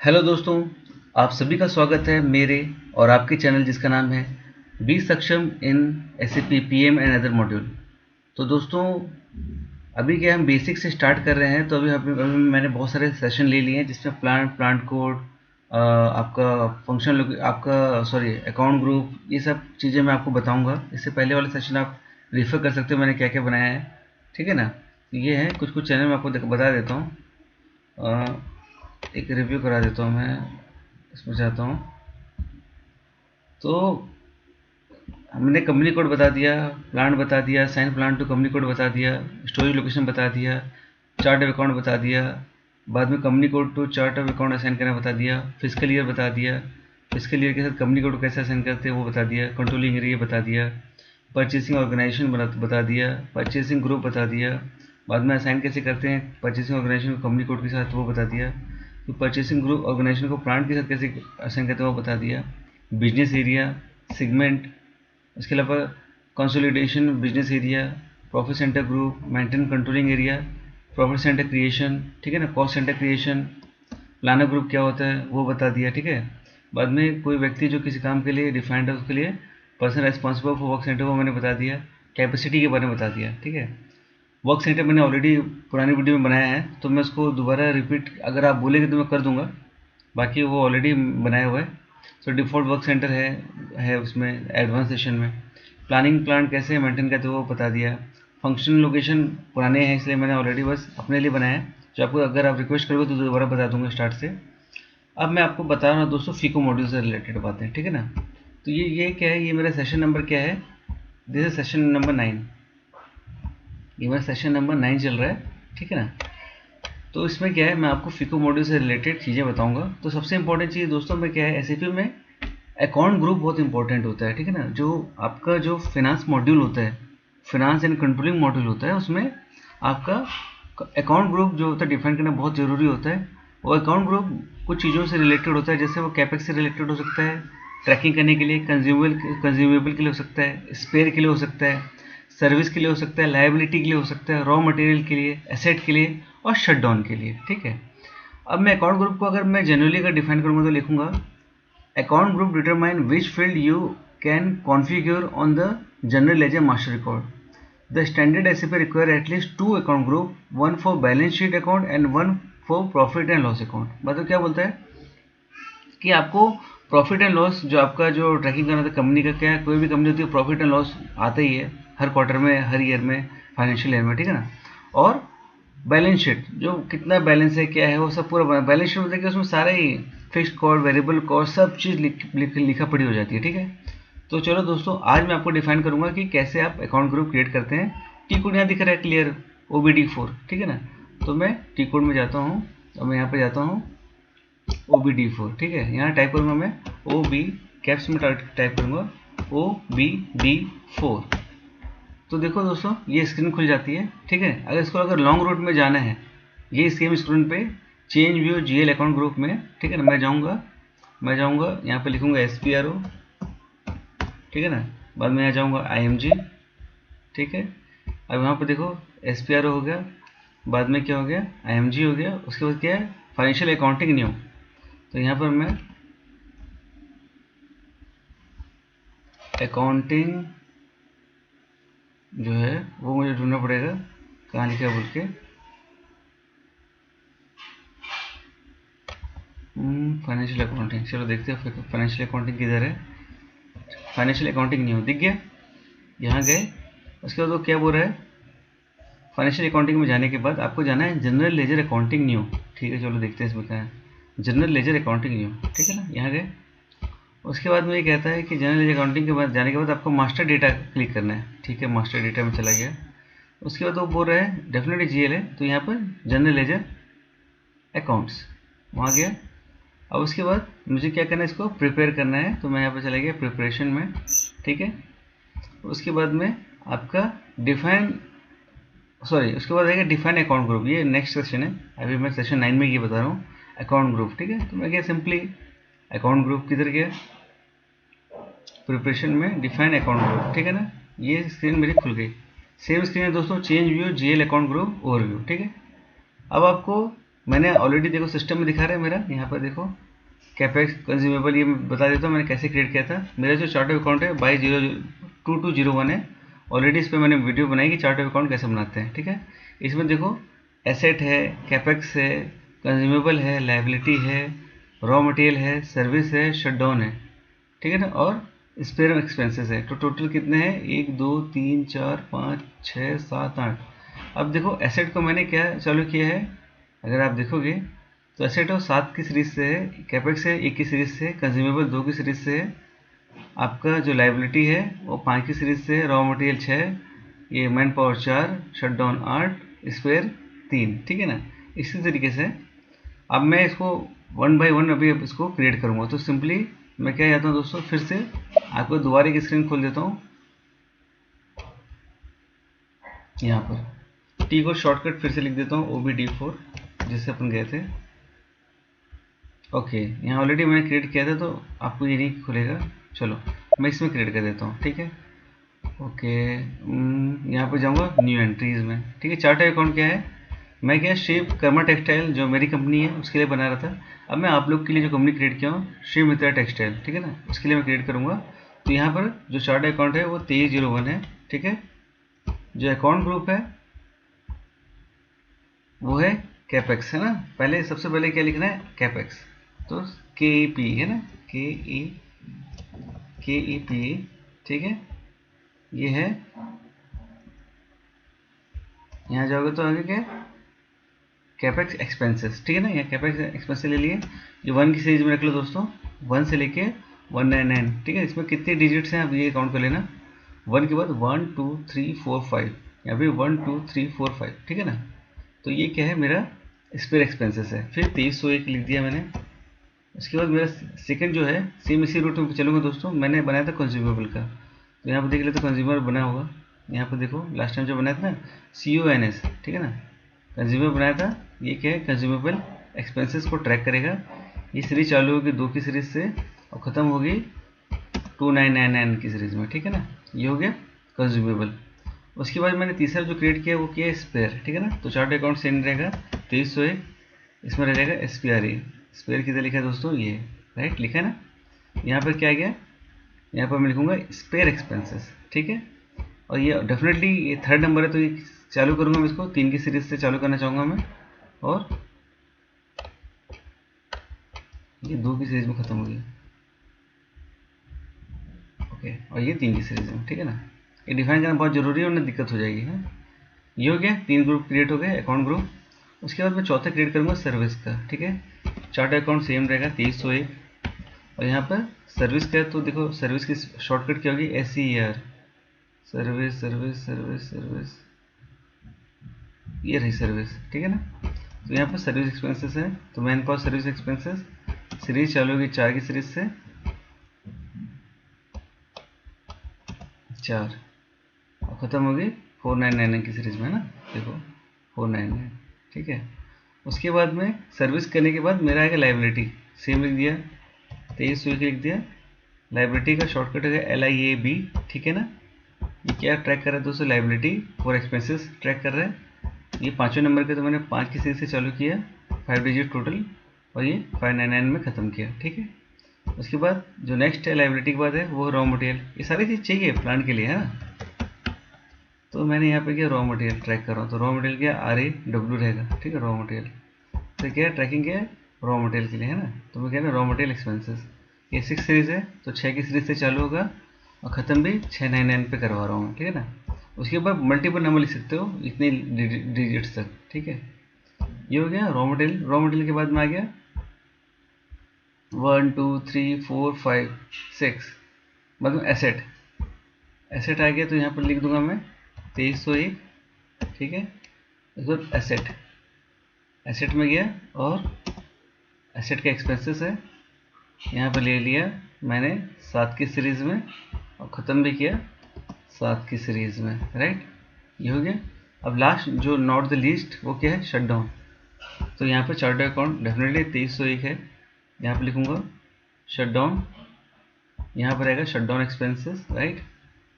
Hello दोस्तों, आप सभी का स्वागत है मेरे और आपके चैनल जिसका नाम है बी सक्षम इन SAP PM and other module. तो दोस्तों, अभी क्या हम बेसिक से स्टार्ट कर रहे हैं। तो अभी मैंने बहुत सारे सेशन ले लिए हैं जिसमें प्लांट कोड, आपका फंक्शन, आपका अकाउंट ग्रुप, ये सब चीज़ें मैं आपको बताऊंगा। इससे पहले वाले सेशन आप रेफर कर सकते हो मैंने क्या क्या बनाया है, ठीक है ना। ये है कुछ चैनल मैं आपको बता देता हूँ, एक रिव्यू करा देता हूँ मैं इसमें चाहता हूँ। तो हमने कंपनी कोड बता दिया, प्लांट बता दिया, assign plant to company code बता दिया, स्टोरेज लोकेशन बता दिया, चार्ट ऑफ अकाउंट बता दिया, बाद में company code to chart of account assign करना बता दिया, फिजिकल ईयर बता दिया, फिजिकल ईयर के साथ कंपनी कोड कैसे असाइन करते हैं वो बता दिया, कंट्रोलिंग एरिया बता दिया, परचेसिंग ऑर्गेनाइजेशन बता दिया, परचेसिंग ग्रुप बता दिया, बाद में असाइन कैसे करते हैं परचेसिंग ऑर्गेनाइजेशन को कंपनी कोड के साथ वो बता दिया, तो परचेसिंग ग्रुप ऑर्गेनाइजेशन को प्लांट के साथ कैसे असाइन करते हैं वो बता दिया, बिजनेस एरिया, सेगमेंट, इसके अलावा consolidation, business area, profit centre group, maintain controlling area, profit centre creation, ठीक है ना, cost centre creation, planner group क्या होता है वो बता दिया, ठीक है। बाद में कोई व्यक्ति जो किसी काम के लिए डिफाइंड है उसके लिए person responsible for work centre वो मैंने बता दिया, कैपेसिटी के बारे में बता दिया, ठीक है। वर्क सेंटर मैंने ऑलरेडी पुरानी वीडियो में बनाया है तो मैं उसको दोबारा रिपीट अगर आप बोलेंगे तो मैं कर दूंगा, बाकी वो ऑलरेडी बनाया हुआ है। सो डिफ़ॉल्ट वर्क सेंटर है उसमें एडवांस सेशन में। प्लानिंग प्लान कैसे मेंटेन करते हो वो बता दिया। फंक्शन लोकेशन पुराने हैं इसलिए मैंने ऑलरेडी बस अपने लिए बनाया है, जो आपको अगर आप रिक्वेस्ट करोगे तो दोबारा बता दूंगा स्टार्ट से। अब मैं आपको बता रहा हूँ दोस्तों फीको मॉड्यूल से रिलेटेड बातें, ठीक है ना। तो ये क्या है, ये मेरा सेशन नंबर क्या है, दिस इज सेशन नंबर 9। ये मेरा सेशन नंबर 9 चल रहा है, ठीक है ना। तो इसमें क्या है, मैं आपको फीको मॉड्यूल से रिलेटेड चीज़ें बताऊंगा। तो सबसे इंपॉर्टेंट चीज़ दोस्तों में क्या है, SAP में अकाउंट ग्रुप बहुत इंपॉर्टेंट होता है, ठीक है ना। जो आपका जो फिनांस मॉड्यूल होता है, फिनांस एंड कंट्रोलिंग मॉड्यूल होता है, उसमें आपका अकाउंट ग्रुप जो होता है डिफाइन करना बहुत ज़रूरी होता है। और अकाउंट ग्रुप कुछ चीज़ों से रिलेटेड होता है, जैसे वो कैपेक्स से रिलेटेड हो सकता है, ट्रैकिंग करने के लिए, कंज्यूमेबल के लिए हो सकता है, स्पेयर के लिए हो सकता है, सर्विस के लिए हो सकता है, लायबिलिटी के लिए हो सकता है, रॉ मटेरियल के लिए, एसेट के लिए और शट डाउन के लिए, ठीक है। अब मैं अकाउंट ग्रुप को अगर मैं जनरली अगर डिफाइन करूँगा तो लिखूंगा account group determine which field you can configure on the general ledger master record. The standard SAP require at least 2 account group, one for balance sheet account and one for profit and loss account. मतलब क्या बोलता है कि आपको profit and loss जो आपका जो trekking करना था कंपनी का, क्या कोई भी कंपनी होती है प्रॉफिट एंड लॉस आता ही है हर क्वार्टर में, हर ईयर में, फाइनेंशियल ईयर में, ठीक है ना। और बैलेंस शीट जो कितना बैलेंस है क्या है वो सब पूरा बैलेंस शीट होता है कि उसमें सारे ही फिक्स्ड कॉस्ट, वेरिएबल कॉस्ट, सब चीज़ लिखा पड़ी हो जाती है, ठीक है। तो चलो दोस्तों, आज मैं आपको डिफाइन करूंगा कि कैसे आप अकाउंट ग्रुप क्रिएट करते हैं। टी कोड यहाँ दिख रहा है क्लियर, OBD4, ठीक है ना। तो मैं टी कोड में जाता हूँ, तो मैं यहाँ पर जाता हूँ OBD4, ठीक है। यहाँ टाइप करूँगा मैं OB, कैप्स में टाइप करूँगा OBD4। तो देखो दोस्तों, ये स्क्रीन खुल जाती है, ठीक है। अगर इसको अगर लॉन्ग रूट में जाना है, ये सेम स्क्रीन पे change view GL account group में, ठीक है ना, मैं जाऊँगा यहाँ पे लिखूँगा SPRO, ठीक है ना। बाद में यहाँ जाऊँगा IMG, ठीक है। अब यहाँ पे देखो SPRO हो गया, बाद में क्या हो गया, IMG हो गया, उसके बाद क्या है फाइनेंशियल अकाउंटिंग न्यू। तो यहाँ पर मैं अकाउंटिंग जो है वो मुझे ढूंढना पड़ेगा कहाँ लिखा बोल के, फाइनेंशियल अकाउंटिंग। चलो देखते हैं फाइनेंशियल अकाउंटिंग किधर है। फाइनेंशियल अकाउंटिंग न्यू दिख गया, यहाँ गए। उसके बाद वो क्या बोल रहा है, फाइनेंशियल अकाउंटिंग में जाने के बाद आपको जाना है जनरल लेजर अकाउंटिंग न्यू, ठीक है। चलो देखते हैं इसमें क्या है, जनरल लेजर अकाउंटिंग न्यू, ठीक है ना। यहाँ गए, उसके बाद में ये कहता है कि जनरल लेजर अकाउंटिंग के बाद जाने के बाद आपको मास्टर डेटा क्लिक करना है, ठीक है। मास्टर डेटा में चला गया, उसके बाद वो बोल रहा है डेफिनेटली GL है, तो यहाँ पर जनरल लेजर अकाउंट्स, वहाँ गया। अब उसके बाद मुझे क्या करना है, इसको प्रिपेयर करना है, तो मैं यहाँ पर चला गया प्रिपरेशन में, ठीक है। उसके बाद में आपका उसके बाद आएगा डिफाइन अकाउंट ग्रुप, ये नेक्स्ट सेशन है, अभी मैं सेशन 9 में ये बता रहा हूँ अकाउंट ग्रुप, ठीक है। तो मैं गया सिंपली अकाउंट ग्रुप, किधर गया, प्रिपरेशन में डिफाइन अकाउंट ग्रुप, ठीक है ना। ये स्क्रीन मेरी खुल गई, सेम स्क्रीन है दोस्तों, change view GL account group overview, ठीक है। अब आपको मैंने ऑलरेडी देखो सिस्टम में दिखा रहा है मेरा, यहाँ पर देखो कैपेक्स कंज्यूमेबल, ये मैं बता देता हूँ मैंने कैसे क्रिएट किया था। मेरा जो चार्ट ऑफ अकाउंट है बाई 2201 है, ऑलरेडी इस पर मैंने वीडियो बनाई कि चार्ट ऑफ अकाउंट कैसे बनाते हैं, ठीक है। इसमें देखो एसेट है, कैपेक्स है, कंज्यूमेबल है, लाइबिलिटी है, रॉ मटेरियल है, सर्विस है, शटडाउन है, ठीक है ना, और स्पेयर एक्सपेंसेस है। तो टोटल कितने हैं, 1 2 3 4 5 6 7 8। अब देखो एसेट को मैंने क्या चालू किया है, अगर आप देखोगे तो एसेट हो 7 की सीरीज से है, कैपेक्स है 1 की सीरीज से, कंज्यूमेबल 2 की सीरीज से है, आपका जो लाइबिलिटी है वो 5 की सीरीज से है, रॉ मटेरियल 6, ये मैन पावर 4, शटडाउन 8, स्पेयर 3, ठीक है ना। इसी तरीके से अब मैं इसको वन बाय वन अभी इसको क्रिएट करूँगा। तो सिंपली मैं क्या जाता हूँ दोस्तों, फिर से आपको दोबारा एक स्क्रीन खोल देता हूँ, यहाँ पर टी को शॉर्टकट फिर से लिख देता हूँ OBD4 जिससे अपन गए थे। ओके, यहाँ ऑलरेडी मैंने क्रिएट किया था तो आपको ये नहीं खुलेगा, चलो मैं इसमें क्रिएट कर देता हूँ, ठीक है। ओके, यहाँ पर जाऊँगा न्यू एंट्रीज में, ठीक है। चार्ट अकाउंट क्या है, मैं क्या शिव कर्मा टेक्सटाइल जो मेरी कंपनी है उसके लिए बना रहा था। अब मैं आप लोग के लिए जो कंपनी क्रिएट किया हूँ शिव मित्रा टेक्सटाइल, ठीक है ना, उसके लिए मैं क्रिएट करूँगा। तो यहाँ पर जो चार्ट अकाउंट है वो 2301 है, ठीक है। जो अकाउंट ग्रुप है वो है कैपेक्स, है ना। पहले सबसे पहले क्या लिखना है, कैपेक्स, तो KEP है ना, KEP, ठीक है। ये है, यहाँ जाओगे तो आगे क्या, कैपेक्स एक्सपेंसेस, ठीक है ना। यहाँ कैपेक्स एक्सपेंसेस ले लिए, जो 1 की सीरीज में रख लो दोस्तों, 1 से लेके 199, ठीक है। इसमें कितने डिजिट्स हैं आप ये काउंट कर लेना, 1 के बाद 1 2 3 4 5, यहाँ पे 1 2 3 4 5, ठीक है ना। तो ये क्या है, मेरा स्पेयर एक्सपेंसेस है। फिर 2301 लिख दिया मैंने। उसके बाद मेरा सेकंड जो है, सेम इसी रूट में चलूँगा दोस्तों, मैंने बनाया था कंज्यूमेबल का। तो यहाँ पर देख लेते कंज्यूमर बना होगा, यहाँ पर देखो लास्ट टाइम जो बनाया था ना CONS, ठीक है ना, कंज्यूमर बनाया था। ये क्या है, कंज्यूमेबल एक्सपेंसेस को ट्रैक करेगा। ये सीरीज चालू होगी 2 की सीरीज से और ख़त्म होगी 2999 की सीरीज में, ठीक है ना। ये हो गया कंज्यूमेबल। उसके बाद मैंने तीसरा जो क्रिएट किया वो किया स्पेयर, ठीक है ना। तो चार्ट अकाउंट सेम रहेगा 2301, इसमें रह जाएगा SPRA। स्पेयर किधर लिखा है दोस्तों, ये राइट लिखा है ना। यहाँ पर क्या आ गया, यहाँ पर मैं लिखूँगा स्पेयर एक्सपेंसेस, ठीक है। और ये डेफिनेटली ये थर्ड नंबर है, तो ये चालू करूँगा मैं इसको 3 की सीरीज से चालू करना चाहूँगा मैं, और ये 2 की सीरीज में ख़त्म हो गया, ओके। और ये 3 की सीरीज में, ठीक है ना। ये डिफाइन करना बहुत ज़रूरी है वरना दिक्कत हो जाएगी, है। ये हो गया, 3 ग्रुप क्रिएट हो गए, अकाउंट ग्रुप। उसके बाद मैं चौथा क्रिएट करूँगा सर्विस का, ठीक है। चार्ट अकाउंट सेम रहेगा 2301, और यहाँ पर सर्विस का तो देखो सर्विस की शॉर्टकट क्या होगी, SER, service service service service, ये रही सर्विस, ठीक है ना। तो यहाँ पर सर्विस एक्सपेंसेस है, तो man power service expenses series चालू होगी 4 की सीरीज से, 4 और ख़त्म होगी 4999 की सीरीज में, है ना, देखो 499, ठीक है। उसके बाद में सर्विस करने के बाद मेरा आएगा लाइबिलिटी, सेम लिख दिया 2301 लिख दिया। लाइबिलिटी का शॉर्टकट है LIAB, ठीक है ना। ये क्या ट्रैक कर रहा है दोस्तों, लाइबिलिटी फॉर एक्सपेंसेस ट्रैक कर रहा है। ये 5वें नंबर के तो मैंने 5 की सीरीज से चालू किया, 5 डिजिट टोटल, और ये 599 में ख़त्म किया, ठीक है। उसके बाद जो नेक्स्ट है लाइबिलिटी के बाद है वो रॉ मटेरियल। ये सारी चीज़ चाहिए प्लांट के लिए, है ना। तो मैंने यहाँ पे क्या रॉ मटेरियल ट्रैक कर रहा हूँ, तो रॉ मटेरियल क्या RAW रहेगा, ठीक है, रॉ मटेरियल। तो क्या है ट्रैकिंग क्या है, रॉ मटेरियल के लिए, है ना। तो मैं क्या है ना, रॉ मटेरियल एक्सपेंसेस, ये 6 सीरीज है तो 6 की सीरीज से चालू होगा और ख़त्म भी 699 पे करवा रहा हूँ, ठीक है ना। उसके बाद मल्टीपल नंबर लिख सकते हो इतने डिजिट्स तक, ठीक है। ये हो गया रॉ मटेरियल। रॉ मटेरियल के बाद में आ गया 1 2 3 4 5 6, मतलब एसेट। एसेट आ गया तो यहाँ पर लिख दूंगा मैं 2301, ठीक है। उसके बाद एसेट, एसेट में गया और एसेट का एक्सपेंसेस है, यहाँ पर ले लिया मैंने 7 की सीरीज में और ख़त्म भी किया 7 की सीरीज में, राइट। ये हो गया। अब लास्ट जो नॉट द लीस्ट वो क्या है, शटडाउन। तो यहाँ पर चार्ट अकाउंट डेफिनेटली 2301 है, यहाँ पर लिखूँगा शटडाउन, यहाँ पर आएगा शटडाउन एक्सपेंसेस, राइट।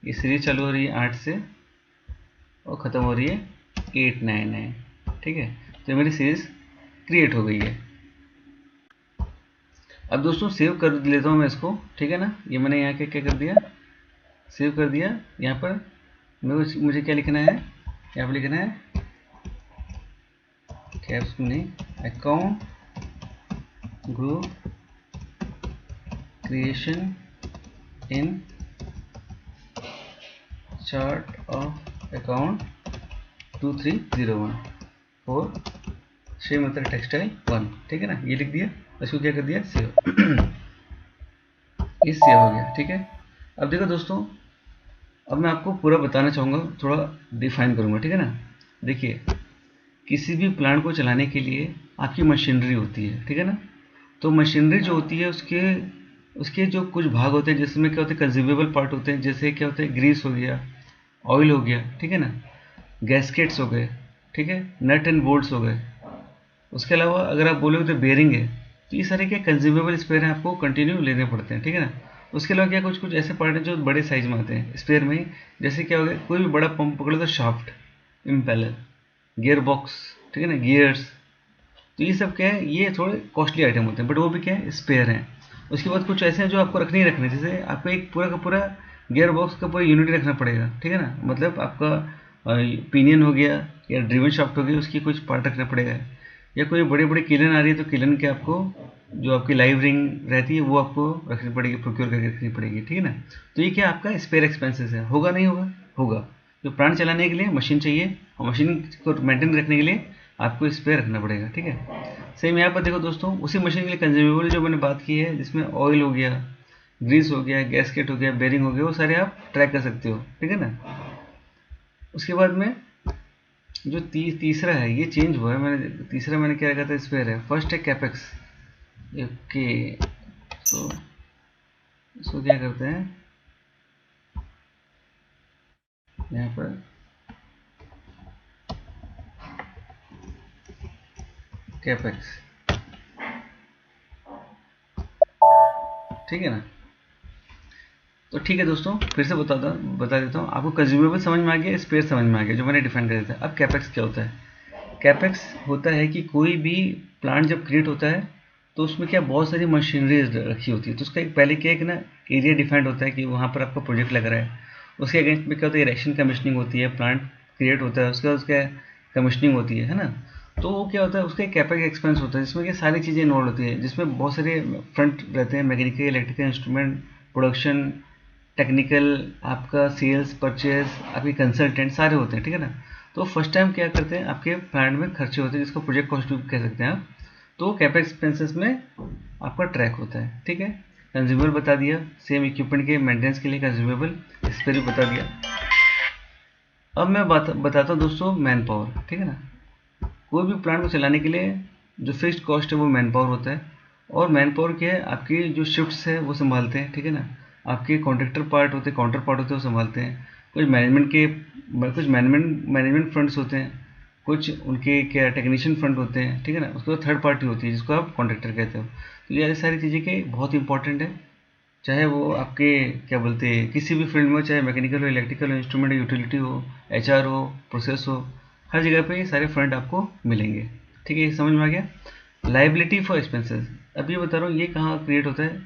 ये सीरीज चालू हो रही है 8 से और ख़त्म हो रही है 899, ठीक है। तो ये मेरी सीरीज क्रिएट हो गई है। अब दोस्तों सेव कर लेता हूँ मैं इसको, ठीक है ना। ये मैंने यहाँ क्या कर दिया, सेव कर दिया। यहाँ पर मुझे क्या लिखना है, यहाँ पर लिखना है कैप्स में account group creation in chart of account 2301 for Shri Mitra textile 1, ठीक है ना। ये लिख दिया, इसको क्या कर दिया, सेव। ये सेव हो गया, ठीक है। अब देखो दोस्तों, अब मैं आपको पूरा बताना चाहूँगा, थोड़ा डिफाइन करूँगा, ठीक है ना। देखिए, किसी भी प्लांट को चलाने के लिए आपकी मशीनरी होती है, ठीक है ना। तो मशीनरी जो होती है उसके जो कुछ भाग होते हैं, जिसमें क्या होते हैं, कंज्यूमेबल पार्ट होते हैं। जैसे क्या होते हैं, ग्रीस हो गया, ऑयल हो गया, ठीक है ना, गैस्केट्स हो गए, ठीक है, नट एंड बोल्ट्स हो गए। उसके अलावा अगर आप बोलोगे तो बेरिंग है। तो ये सारे क्या कंज्यूमेबल स्पेयर हैं, आपको कंटिन्यू लेने पड़ते हैं, ठीक है ना। उसके अलावा क्या कुछ कुछ ऐसे पार्ट हैं जो बड़े साइज में आते हैं स्पेयर में ही। जैसे क्या हो गया, कोई भी बड़ा पंप पकड़ो तो शाफ्ट, इम्पेलर, गियर बॉक्स, ठीक है ना, गियर्स। तो ये सब क्या है, ये थोड़े कॉस्टली आइटम होते हैं, बट वो भी क्या है, स्पेयर हैं। उसके बाद कुछ ऐसे हैं जो आपको रखने ही रखने, जैसे आपको एक पूरा का पूरा गियर बॉक्स का पूरा यूनिट रखना पड़ेगा, ठीक है ना। मतलब आपका पिनियन हो गया या ड्रिवन शाफ्ट हो गया, उसकी कुछ पार्ट रखना पड़ेगा। या कोई बड़ी बड़ी किलन आ रही है तो किलन के आपको जो आपकी लाइव रिंग रहती है वो आपको रखनी पड़ेगी, प्रोक्योर करके रखनी पड़ेगी, ठीक है ना। तो ये क्या आपका स्पेयर एक्सपेंसेस है। होगा नहीं होगा, होगा। तो प्लांट चलाने के लिए मशीन चाहिए, और मशीन को मेंटेन रखने के लिए आपको स्पेयर रखना पड़ेगा, ठीक है। सेम यहाँ पर देखो दोस्तों, उसी मशीन के लिए कंज्यूमेबल जो मैंने बात की है, जिसमें ऑयल हो गया, ग्रीस हो गया, गैस्केट हो गया, बेरिंग हो गया, वो सारे आप ट्रैक कर सकते हो, ठीक है ना। उसके बाद में जो तीसरा है, ये चेंज हुआ है। तीसरा मैंने क्या रखा था, स्पेयर है। फर्स्ट है कैपेक्स, ओके। तो इसको क्या करते हैं, यहाँ पर कैपेक्स, ठीक है ना। तो ठीक है दोस्तों, फिर से बता देता हूँ आपको। कंज्यूमेबल समझ में आ गया, स्पेयर समझ में आ गया जो मैंने डिफाइन कर दिया था। अब कैपेक्स क्या होता है। कैपेक्स होता है कि कोई भी प्लांट जब क्रिएट होता है तो उसमें क्या बहुत सारी मशीनरी रखी होती है। तो उसका एक पहले क्या है कि ना, एरिया डिफाइंड होता है कि वहाँ पर आपका प्रोजेक्ट लग रहा है। उसके अगेंस्ट में क्या होता है, इरेक्शन कमीशनिंग होती है, प्लांट क्रिएट होता है, उसके बाद उसका कमीशनिंग होती है ना। तो वो क्या होता है, उसका कैपेक्स एक्सपेंस होता है, जिसमें क्या सारी चीज़ें इन्वॉल्व होती है, जिसमें बहुत सारे फ्रंट रहते हैं, mechanical, electrical, instrument, production, technical, आपका सेल्स, परचेज, आपके कंसल्टेंट, सारे होते हैं, ठीक है ना। तो फर्स्ट टाइम क्या करते हैं, आपके प्लांट में खर्चे होते हैं, जिसको प्रोजेक्ट कॉस्ट भी कह सकते हैं आप। तो कैपेक्स एक्सपेंसेस में आपका ट्रैक होता है, ठीक है। कंज्यूमेबल बता दिया, सेम इक्विपमेंट के मेंटेनेंस के लिए कंज्यूमेबल, इस पर भी बता दिया। अब मैं बताता हूँ दोस्तों मैन पावर, ठीक है ना। कोई भी प्लांट को चलाने के लिए जो फिक्स्ड कॉस्ट है वो मैन पावर होता है। और मैन पावर क्या है, आपकी जो शिफ्ट्स है वो संभालते हैं, ठीक है ना। आपके कॉन्ट्रैक्टर पार्ट होते हैं, काउंटर पार्ट होते हैं, वो संभालते हैं। कुछ मैनेजमेंट फ्रंट्स होते हैं, कुछ उनके क्या टेक्नीशियन फ्रंट होते हैं, ठीक है ना। उसके बाद थर्ड पार्टी होती है जिसको आप कॉन्ट्रैक्टर कहते हो। तो ये सारी चीज़ें के बहुत इंपॉर्टेंट है, चाहे वो आपके क्या बोलते हैं किसी भी फील्ड में हो, चाहे मैकेनिकल हो, इलेक्ट्रिकल हो, इंस्ट्रूमेंट हो, यूटिलिटी हो, एचआर हो, प्रोसेस हो, हर जगह पे ये सारे फ्रंट आपको मिलेंगे, ठीक है। ये समझ में आ गया। लाइबिलिटी फॉर एक्सपेंसेस, अब ये बता रहा हूँ ये कहाँ क्रिएट होता है।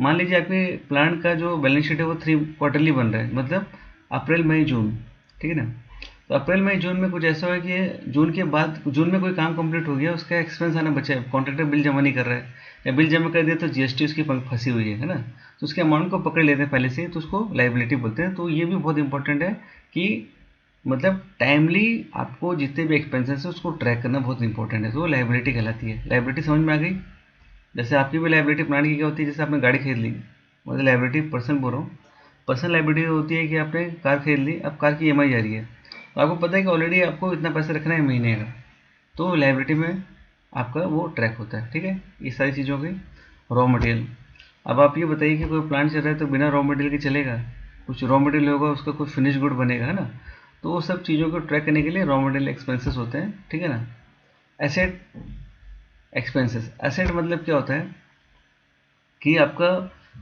मान लीजिए आपके प्लांट का जो बैलेंस शीट है वो 3 क्वार्टरली बन रहा है, मतलब अप्रैल मई जून, ठीक है ना। तो अप्रैल मई जून में कुछ ऐसा है कि जून के बाद, जून में कोई काम कंप्लीट हो गया, उसका एक्सपेंस आना बचा है, कॉन्ट्रैक्टर बिल जमा नहीं कर रहा है, या बिल जमा कर दिया तो जीएसटी उसकी फंसी हुई है ना। तो उसके अमाउंट को पकड़ लेते हैं पहले से, तो उसको लाइबिलिटी बोलते हैं। तो ये भी बहुत इंपॉर्टेंट है कि मतलब टाइमली आपको जितने भी एक्सपेंसेस है उसको ट्रैक करना बहुत इंपॉर्टेंट है। तो वो लाइबिलिटी कहलाती है। लाइबिलिटी समझ में आ गई। जैसे आपकी भी लाइबिलिटी प्लांट की क्या होती है, जैसे आपने गाड़ी खरीद ली, मतलब लाइबिलिटी पर्सन बोल रहा हूँ। पर्सनल लाइबिलिटी होती है कि आपने कार खरीद ली, अब कार की ईएमआई जा रही है, तो आपको पता है कि ऑलरेडी आपको इतना पैसा रखना है महीने का, तो लाइबिलिटी में आपका वो ट्रैक होता है, ठीक है। ये सारी चीज़ों की। रॉ मटेरियल, अब आप ये बताइए कि कोई प्लांट चल रहा है तो बिना रॉ मटेरियल के चलेगा। कुछ रॉ मटेरियल होगा, उसका कुछ फिनिश गुड बनेगा, है ना। तो वो सब चीज़ों को ट्रैक करने के लिए रॉ मटेरियल एक्सपेंसेस होते हैं, ठीक है ना। एसेट एक्सपेंसेस, एसेट मतलब क्या होता है कि आपका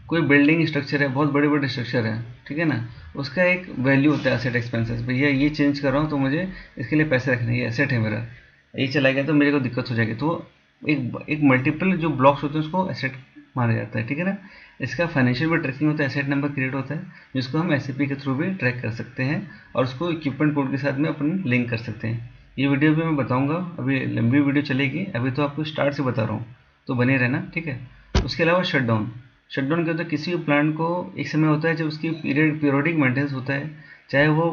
कोई बिल्डिंग स्ट्रक्चर है, बहुत बड़े बड़े स्ट्रक्चर है, ठीक है ना, उसका एक वैल्यू होता है एसेट एक्सपेंसेस। भैया ये चेंज कर रहा हूँ तो मुझे इसके लिए पैसे रखने, ये एसेट है मेरा, ये चला गया तो मेरे को दिक्कत हो जाएगी, तो एक मल्टीपल जो ब्लॉक्स होते हैं उसको एसेट माना जाता है, ठीक है ना। इसका फाइनेंशियल भी ट्रैकिंग होता है, एसेट नंबर क्रिएट होता है जिसको हम एसएपी के थ्रू भी ट्रैक कर सकते हैं और उसको इक्विपमेंट कोड के साथ में अपन लिंक कर सकते हैं। ये वीडियो भी मैं बताऊंगा, अभी लंबी वीडियो चलेगी, अभी तो आपको स्टार्ट से बता रहा हूँ, तो बने रहना, ठीक है। उसके अलावा शटडाउन क्या होता है, किसी भी प्लांट को एक समय होता है जब उसकी पीरियोडिक मेंटेनेंस होता है, चाहे वो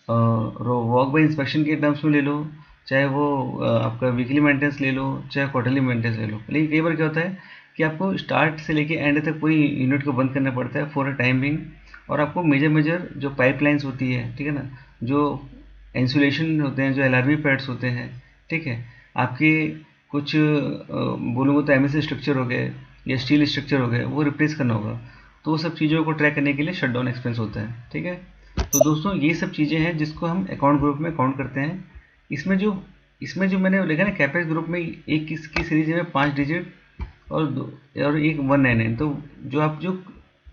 वॉक बाय इंस्पेक्शन के टर्म्स में ले लो, चाहे वो आपका वीकली मेंटेनेंस ले लो, चाहे क्वार्टरली मेंटेनेंस ले लो। लेकिन कई बार क्या होता है कि आपको स्टार्ट से लेके एंड तक पूरी यूनिट को बंद करना पड़ता है फॉर अ टाइम बिंग, और आपको मेजर जो पाइपलाइंस होती है, ठीक है ना, जो इंसुलेशन होते हैं, जो एलआरबी पैड्स होते हैं, ठीक है, आपके कुछ बोलूँगा तो एमएसए स्ट्रक्चर हो गए या स्टील स्ट्रक्चर हो गए, वो रिप्लेस करना होगा। तो वो सब चीज़ों को ट्रैक करने के लिए शटडाउन एक्सपेंस होता है, ठीक है। तो दोस्तों ये सब चीज़ें हैं जिसको हम अकाउंट ग्रुप में काउंट करते हैं। इसमें जो मैंने लिखा ना कैपेक्स ग्रुप में, एक इसकी सीरीज में 5 डिजिट और एक 199, तो जो आप जो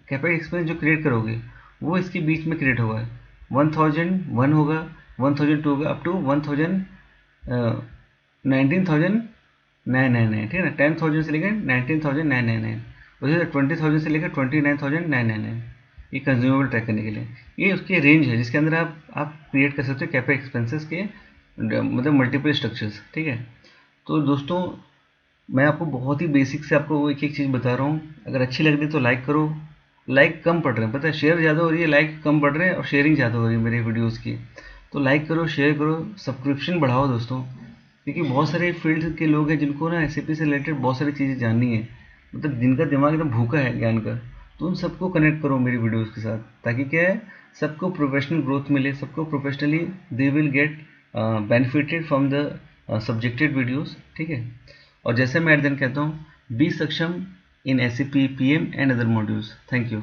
कैपेक्स एक्सपेंस जो क्रिएट करोगे वो इसके बीच में क्रिएट होगा। 1001 होगा, 1002 होगा, अप टू 19,999, ठीक है ना। 10,000 से लेकर 19,999, उसी तरह 20,000 से लेकर 29,999, ये कंज्यूमेबल ट्रैक करने के लिए ये उसकी रेंज है जिसके अंदर आप क्रिएट कर सकते हो कैपेक्स एक्सपेंसेस के मतलब मल्टीपल स्ट्रक्चर्स, ठीक है। तो दोस्तों मैं आपको बहुत ही बेसिक से आपको एक एक चीज़ बता रहा हूँ। अगर अच्छी लग रही है तो लाइक करो, लाइक कम पड़ रहे हैं, पता है, शेयर ज़्यादा हो रही है, लाइक कम पड़ रहे हैं, और शेयरिंग ज़्यादा हो रही है मेरे वीडियोज़ की। तो लाइक करो, शेयर करो, सब्सक्रिप्शन बढ़ाओ दोस्तों, क्योंकि बहुत सारे फील्ड के लोग हैं जिनको ना एसएपी से रिलेटेड बहुत सारी चीज़ें जाननी है, मतलब जिनका दिमाग एकदम भूखा है ज्ञान का। तो उन सबको कनेक्ट करो मेरी वीडियोज़ के साथ, ताकि क्या है, सबको प्रोफेशनल ग्रोथ मिले, सबको professionally they will get benefited from the subjected videos, ठीक है। और जैसे मैं एट देन कहता हूँ, बी सक्षम in SAP PM and other modules. Thank you.